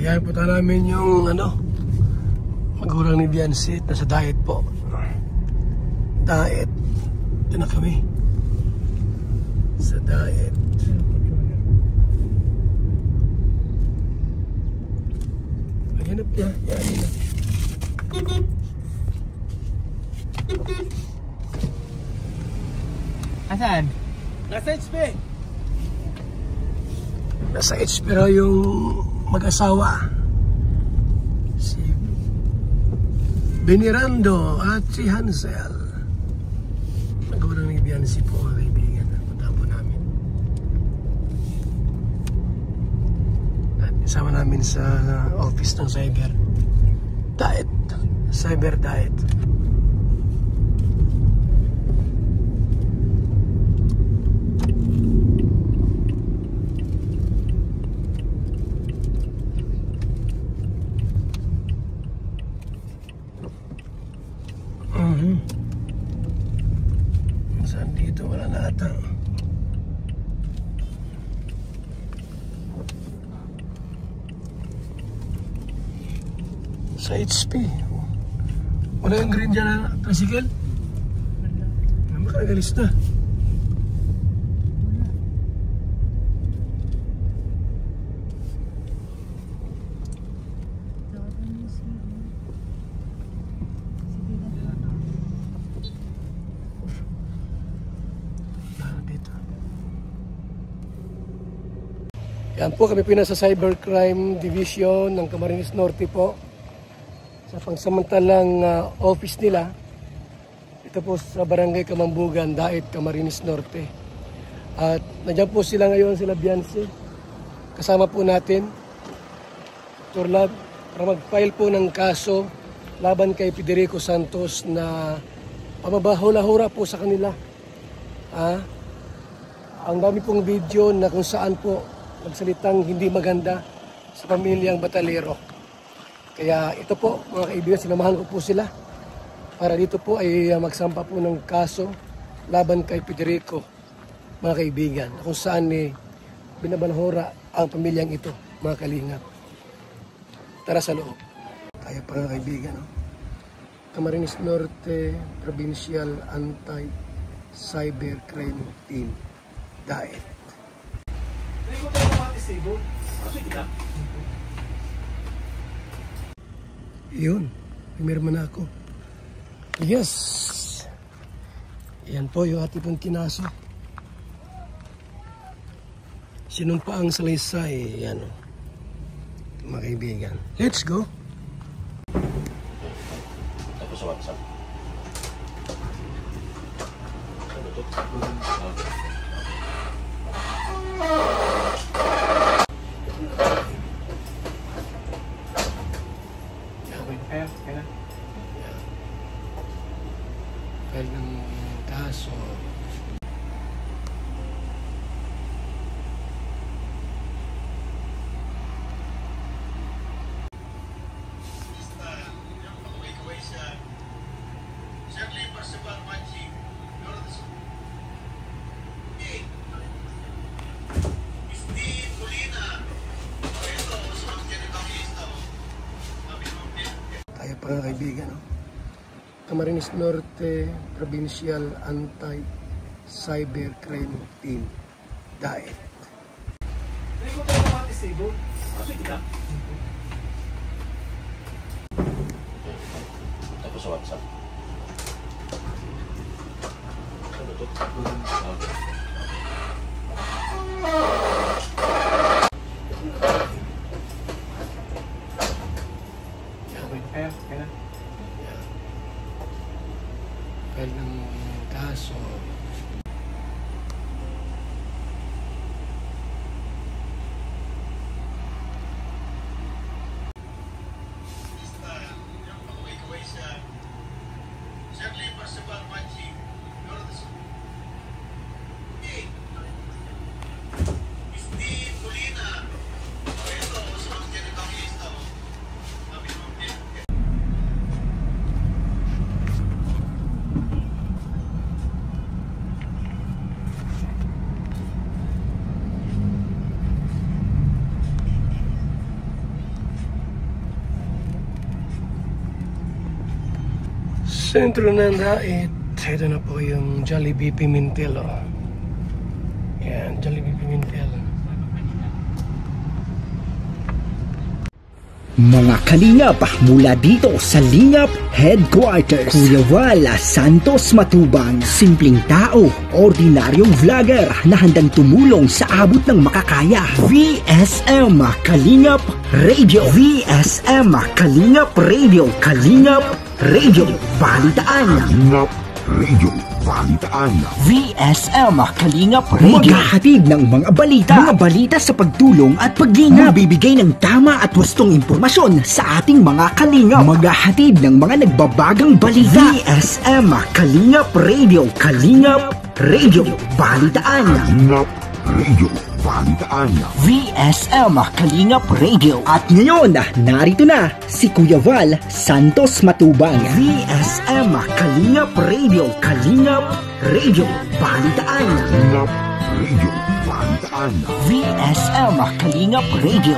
Yan, punta namin yung magulang ni Biancy. Nasa diet po. Diet. Ito na kami. Sa diet. Ayan na po. Yan na. Asan? Nasa HP. Nasa HP raw yung mag-asawa. Si Benirando at si Hansel. Magulang ni Biancy po, mga kaibigan. Punta po namin. At isama namin sa office ng Cyber Diet. Cyber Diet. Saan dito? Wala na ata. Sa HP. Wala yung green dyan na tricycle? Makagalis na. Yan po, kami pinasa Cybercrime Division ng Camarines Norte po. Sa pangsamantalang office nila. Ito po sa Barangay Kamambugan, Daet, Camarines Norte. At nandiyan po sila ngayon, sila Biancy. Kasama po natin, Turlab, para mag-file po ng kaso laban kay Federico Santos na pamabahula-hura po sa kanila. Ang dami pong video na kung saan po magsalitang hindi maganda sa pamilyang Batalero. Kaya ito po, mga kaibigan, sinamahan ko po sila para dito po ay magsampa po ng kaso laban kay Federico, mga kaibigan, kung saan binabanhora ang pamilyang ito, mga kalingap. Tara sa loob. Kaya pa, mga kaibigan, Camarines Norte Provincial Anti-Cybercrime Team, Daet. Yun, meron na ako. Yes! Yan po yung ating pong kinaso. Sinumpa ang salaysay. Yan o. Mga kaibigan. Let's go! Tapos sa WhatsApp. File ng kaso. Tayo pa, mga kaibigan, Camarines Norte Provincial Anti-Cybercrime Team, Daet. Tapos sa WhatsApp. File ng kaso. Sentro ng Dait. Ito na po yung Jollibee Pimentel. Oh. Yan, Jollibee Pimentel. Mga kalingap, mula dito sa Lingap Headquarters, Kuya Val Santos Matubang, simpleng tao, ordinaryong vlogger na handang tumulong sa abot ng makakaya. VSM Kalingap Radio, VSM Kalingap Radio, Kalingap Radio, Balitaan. Kalingap Radio, Balitaan. VSM Kalingap Radio, maghahatid ng mga balita sa pagtulong at paglinap, magbibigay ng tama at wastong impormasyon sa ating mga kalingap, maghahatid ng mga nagbabagang balita. VSM Kalingap Radio, Kalingap Radio, Balitaan. Kalingap Radio, Balitaan. VSM Kalingap Radio. At ngayon, narito na si Kuya Val Santos Matubang. VSM Kalingap Radio, Kalingap Radio, Balitaan. Kalingap Radio, Balitaan. VSM Kalingap Radio.